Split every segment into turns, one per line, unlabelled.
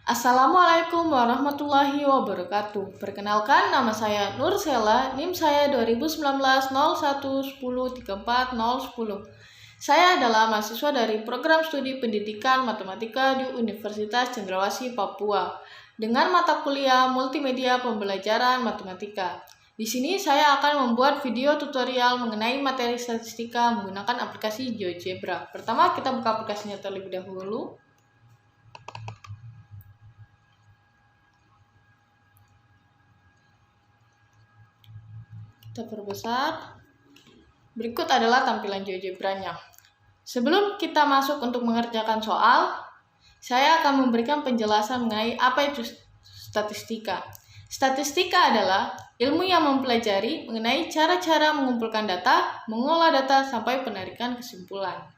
Assalamualaikum warahmatullahi wabarakatuh. Perkenalkan, nama saya Nur Sela, NIM saya 2019 01103410. Saya adalah mahasiswa dari Program Studi Pendidikan Matematika di Universitas Cendrawasih, Papua, dengan mata kuliah Multimedia Pembelajaran Matematika. Di sini saya akan membuat video tutorial mengenai materi statistika menggunakan aplikasi GeoGebra. Pertama, kita buka aplikasinya terlebih dahulu. Kita perbesar. Berikut adalah tampilan GeoGebra-nya. Sebelum kita masuk untuk mengerjakan soal, saya akan memberikan penjelasan mengenai apa itu statistika. Statistika adalah ilmu yang mempelajari mengenai cara-cara mengumpulkan data, mengolah data, sampai penarikan kesimpulan.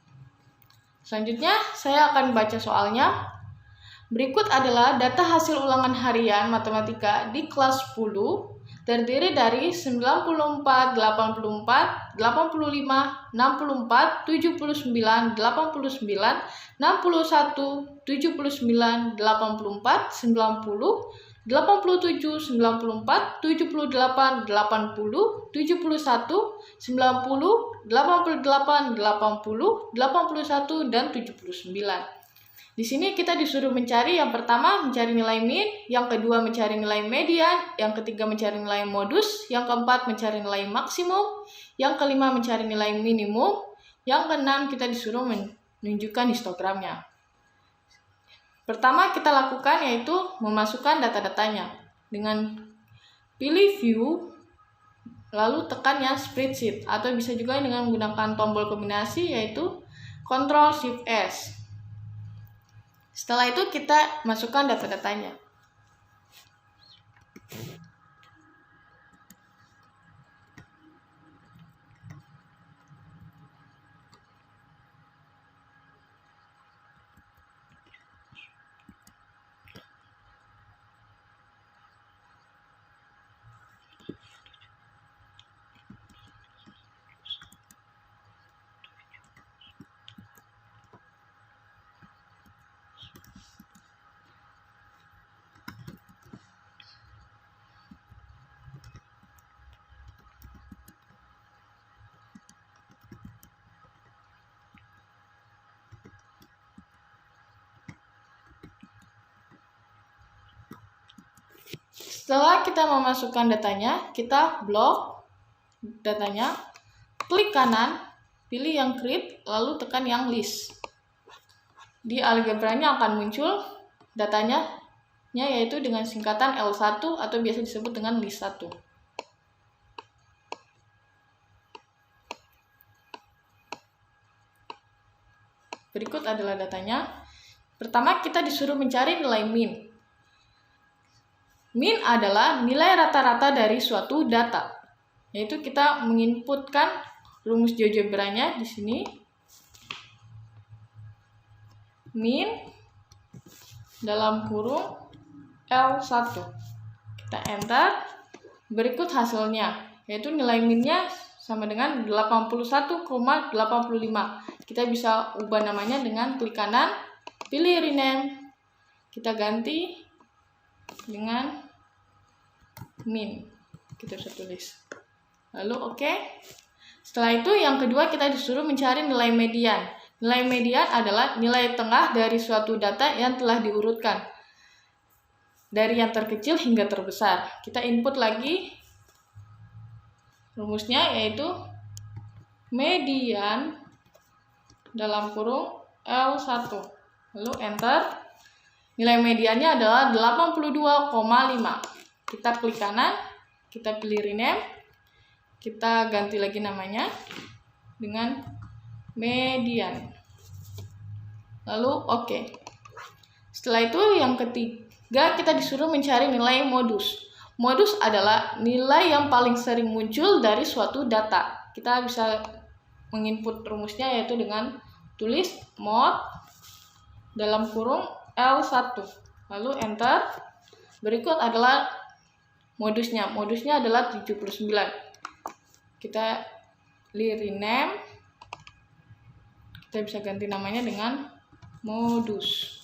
Selanjutnya, saya akan baca soalnya. Berikut adalah data hasil ulangan harian matematika di kelas 10, terdiri dari 94, 84, 85, 64, 79, 89, 61, 79, 84, 90, 87, 94, 78, 80, 71, 90, 88, 80, 81, dan 79. Di sini kita disuruh mencari, yang pertama mencari nilai min, yang kedua mencari nilai median, yang ketiga mencari nilai modus, yang keempat mencari nilai maksimum, yang kelima mencari nilai minimum, yang keenam kita disuruh menunjukkan histogramnya. Pertama kita lakukan yaitu memasukkan data-datanya. Dengan pilih view, lalu tekan yang spreadsheet, atau bisa juga dengan menggunakan tombol kombinasi yaitu Ctrl+Shift+S. Setelah itu kita masukkan data-datanya. Setelah kita memasukkan datanya, kita blok datanya, klik kanan, pilih yang create, lalu tekan yang list. Di algebranya akan muncul datanya yaitu dengan singkatan L1 atau biasa disebut dengan list 1. Berikut adalah datanya. Pertama kita disuruh mencari nilai min. Min adalah nilai rata-rata dari suatu data. Yaitu kita menginputkan rumus GeoGebra-nya di sini. Min dalam kurung L1. Kita enter. Berikut hasilnya, yaitu nilai minnya sama dengan 81,85. Kita bisa ubah namanya dengan klik kanan, pilih rename. Kita ganti dengan min, kita bisa tulis. Lalu oke. Setelah itu yang kedua kita disuruh mencari nilai median. Nilai median adalah nilai tengah dari suatu data yang telah diurutkan dari yang terkecil hingga terbesar. Kita input lagi rumusnya yaitu median dalam kurung L1. Lalu enter. Nilai mediannya adalah 82,5. Kita klik kanan, kita pilih rename, kita ganti lagi namanya dengan median. Lalu oke. Setelah itu yang ketiga kita disuruh mencari nilai modus. Modus adalah nilai yang paling sering muncul dari suatu data. Kita bisa menginput rumusnya yaitu dengan tulis mod dalam kurung L1. Lalu enter. Berikut adalah modusnya. Modusnya adalah 79. Kita pilih rename. Kita bisa ganti namanya dengan modus.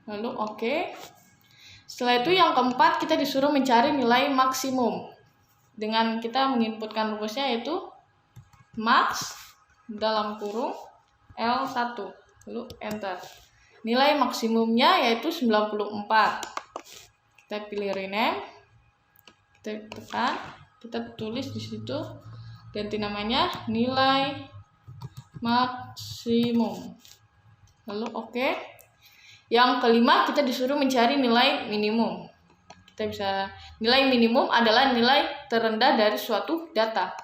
Lalu oke. Setelah itu yang keempat kita disuruh mencari nilai maksimum. Dengan kita menginputkan rumusnya yaitu max dalam kurung L1. Lalu enter. Nilai maksimumnya yaitu 94. Kita pilih rename. Kita tekan, kita tulis di situ, ganti namanya nilai maksimum. Lalu oke. Yang kelima kita disuruh mencari nilai minimum. Kita bisa, nilai minimum adalah nilai terendah dari suatu data.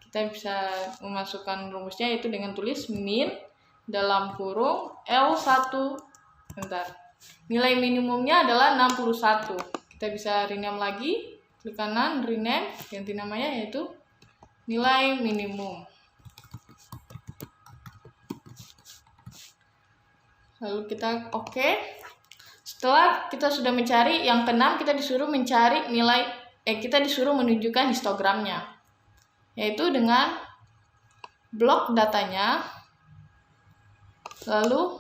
Kita bisa memasukkan rumusnya yaitu dengan tulis min dalam kurung L1 enter. Nilai minimumnya adalah 61. Kita bisa rename lagi, klik kanan rename, ganti namanya yaitu nilai minimum. Lalu kita oke. Setelah kita sudah mencari yang keenam, kita disuruh mencari nilai kita disuruh menunjukkan histogramnya, yaitu dengan blok datanya. Lalu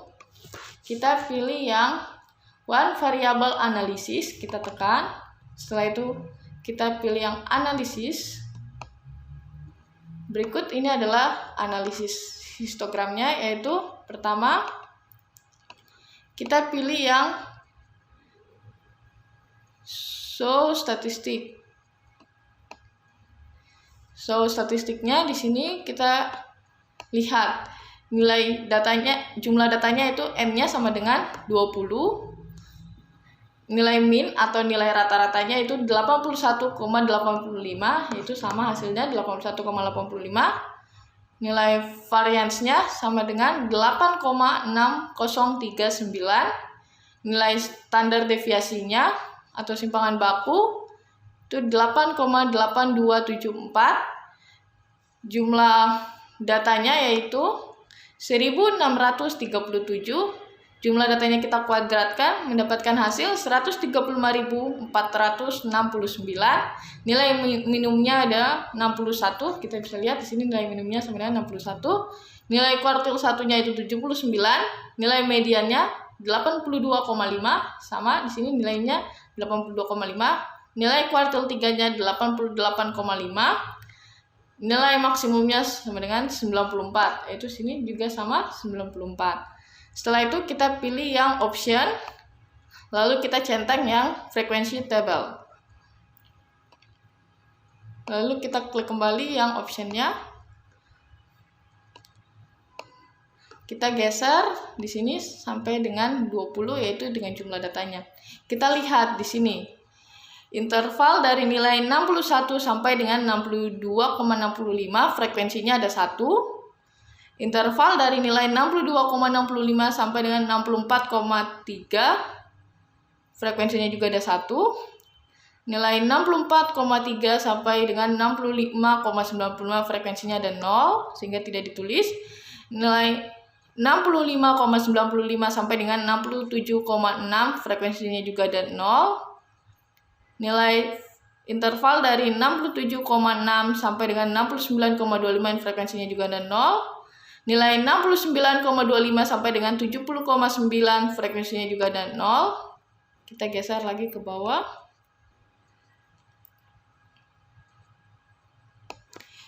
kita pilih yang one variable analysis, kita tekan. Setelah itu kita pilih yang analisis. Berikut ini adalah analisis histogramnya, yaitu pertama kita pilih yang show statistik. Show statistiknya di sini kita lihat nilai datanya, jumlah datanya itu n-nya sama dengan 20. Nilai min atau nilai rata-ratanya itu 81,85, yaitu sama hasilnya 81,85. Nilai variansnya sama dengan 8,6039. Nilai standar deviasinya atau simpangan baku itu 8,8274. Jumlah datanya yaitu 1637. Jumlah datanya kita kuadratkan mendapatkan hasil 135.469. Nilai minimumnya ada 61. Kita bisa lihat di sini nilai minimumnya sebenarnya 61. Nilai kuartil satunya itu 79. Nilai mediannya 82,5, sama di sini nilainya 82,5. Nilai kuartil 3-nya 88,5. Nilai maksimumnya sama dengan 94, yaitu sini juga sama 94. Setelah itu kita pilih yang option, lalu kita centang yang frekuensi table. Lalu kita klik kembali yang optionnya. Kita geser di sini sampai dengan 20, yaitu dengan jumlah datanya. Kita lihat di sini. Interval dari nilai 61 sampai dengan 62,65 frekuensinya ada 1. Interval dari nilai 62,65 sampai dengan 64,3 frekuensinya juga ada 1. Nilai 64,3 sampai dengan 65,95 frekuensinya ada 0, sehingga tidak ditulis. Nilai 65,95 sampai dengan 67,6 frekuensinya juga ada 0. Nilai interval dari 67,6 sampai dengan 69,25 frekuensinya juga ada 0. Nilai 69,25 sampai dengan 70,9 frekuensinya juga ada 0. Kita geser lagi ke bawah.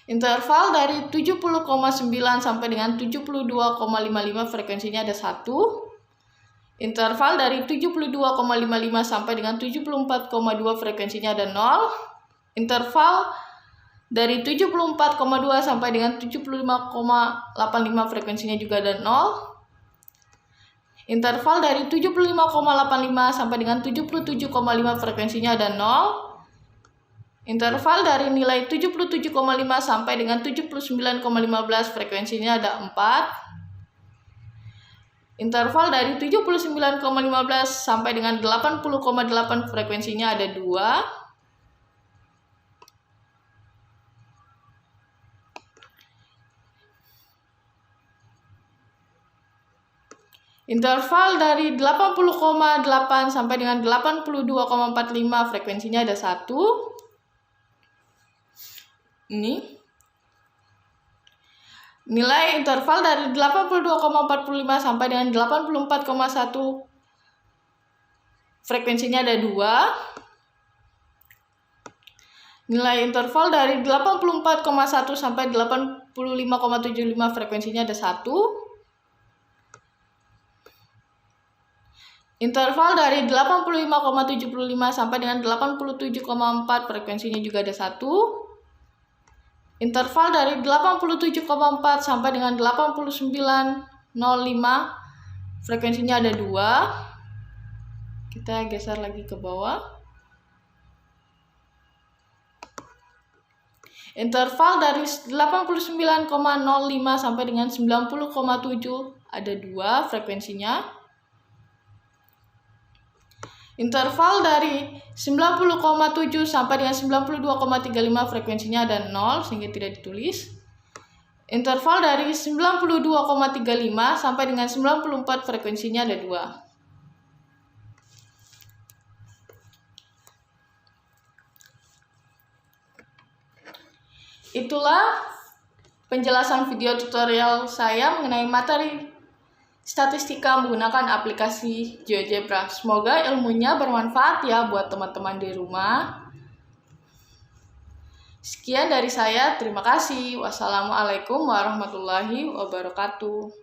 Interval dari 70,9 sampai dengan 72,55 frekuensinya ada 1. Interval dari 72,55 sampai dengan 74,2 frekuensinya ada 0. Interval dari 74,2 sampai dengan 75,85 frekuensinya juga ada 0. Interval dari 75,85 sampai dengan 77,5 frekuensinya ada 0. Interval dari nilai 77,5 sampai dengan 79,15 frekuensinya ada 4. Interval dari 79,15 sampai dengan 80,8 frekuensinya ada 2. Interval dari 80,8 sampai dengan 82,45 frekuensinya ada 1. Ini. Nilai interval dari 82,45 sampai dengan 84,1 frekuensinya ada 2. Nilai interval dari 84,1 sampai 85,75 frekuensinya ada 1. Interval dari 85,75 sampai dengan 87,4 frekuensinya juga ada 1. Interval dari 87,4 sampai dengan 89,05 frekuensinya ada 2. Kita geser lagi ke bawah. Interval dari 89,05 sampai dengan 90,7 ada 2 frekuensinya. Interval dari 90,7 sampai dengan 92,35 frekuensinya ada 0 sehingga tidak ditulis. Interval dari 92,35 sampai dengan 94 frekuensinya ada 2. Itulah penjelasan video tutorial saya mengenai materi statistika menggunakan aplikasi GeoGebra. Semoga ilmunya bermanfaat ya buat teman-teman di rumah. Sekian dari saya, terima kasih. Wassalamualaikum warahmatullahi wabarakatuh.